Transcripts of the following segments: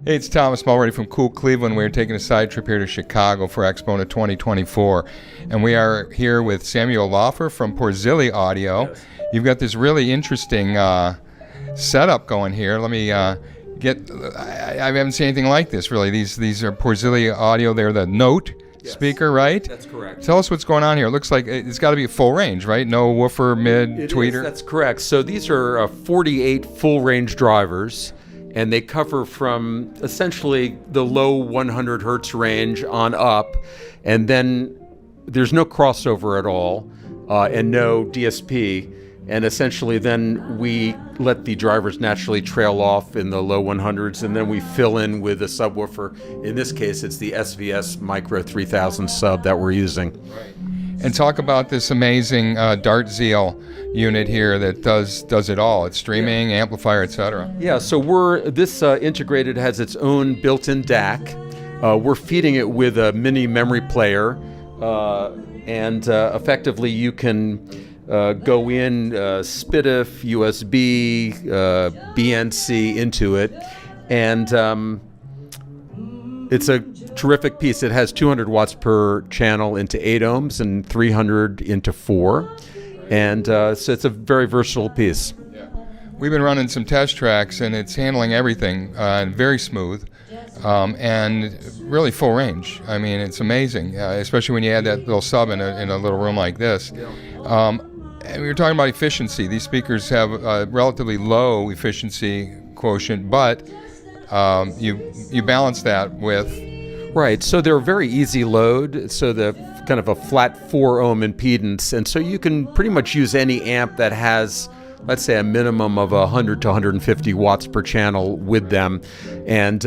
Hey, it's Thomas Mulready from Cool Cleveland. We're taking a side trip here to Chicago for AXPONA 2024. And we are here with Samuel Laufer from Porzilli Audio. Yes. You've got this really interesting setup going here. Let me I haven't seen anything like this, really. These are Porzilli Audio. They're the Note speaker, right? That's correct. Tell us what's going on here. It looks like it's got to be a full range, right? No woofer, mid, tweeter? That's correct. So these are 48 full-range drivers, and they cover from essentially the low 100 hertz range on up, and then there's no crossover at all, and no DSP, and essentially then we let the drivers naturally trail off in the low 100s, and then we fill in with a subwoofer. In this case, it's the SVS Micro 3000 sub that we're using. Right. And talk about this amazing Dart Zeal unit here that does it all. It's streaming, amplifier, etc. Yeah, so this integrated has its own built-in DAC. We're feeding it with a mini memory player, and effectively you can go in SPDIF, USB, BNC into it, and it's a terrific piece. It has 200 watts per channel into 8 ohms and 300 into 4. And so it's a very versatile piece. Yeah. We've been running some test tracks, and it's handling everything very smooth and really full range. I mean, it's amazing, especially when you add that little sub in a little room like this. And we were talking about efficiency. These speakers have a relatively low efficiency quotient, but you balance that with... Right, so they're very easy load, so the kind of a flat 4 ohm impedance, and so you can pretty much use any amp that has, let's say, a minimum of 100 to 150 watts per channel with them, and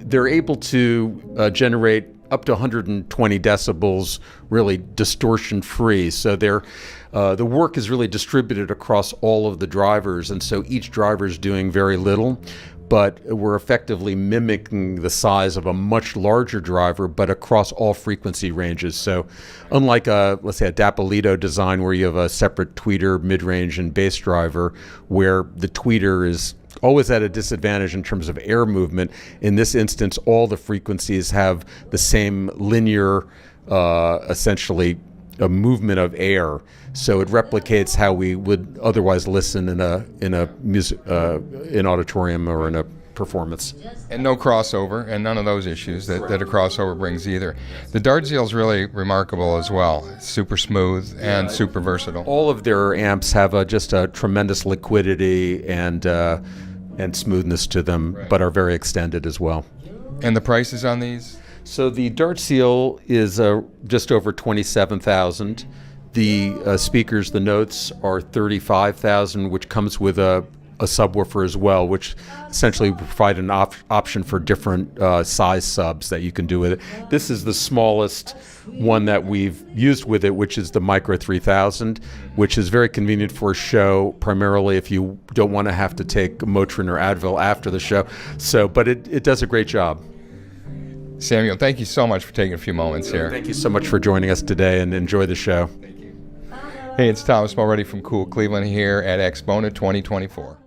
they're able to generate up to 120 decibels, really distortion free. So the work is really distributed across all of the drivers, and so each driver is doing very little, but we're effectively mimicking the size of a much larger driver, but across all frequency ranges. So unlike let's say a Dapolito design where you have a separate tweeter, mid-range, and bass driver, where the tweeter is always at a disadvantage in terms of air movement, in this instance, all the frequencies have the same linear, essentially, a movement of air, so it replicates how we would otherwise listen in an auditorium or in a performance. And no crossover, and none of those issues that a crossover brings either. The Dart Zeal is really remarkable as well. It's super smooth and super versatile. All of their amps have just a tremendous liquidity and smoothness to them, right, but are very extended as well. And the prices on these? So the Dart Zeal is just over $27,000. The speakers, the Notes, are $35,000, which comes with a subwoofer as well, which essentially provide an option for different size subs that you can do with it. This is the smallest one that we've used with it, which is the Micro 3000, which is very convenient for a show, primarily if you don't want to have to take Motrin or Advil after the show. So, but it does a great job. Samuel, thank you so much for taking a few moments here. Thank you so much for joining us today, and enjoy the show. Thank you. Hey, it's Thomas Mulready from Cool Cleveland here at AXPONA 2024.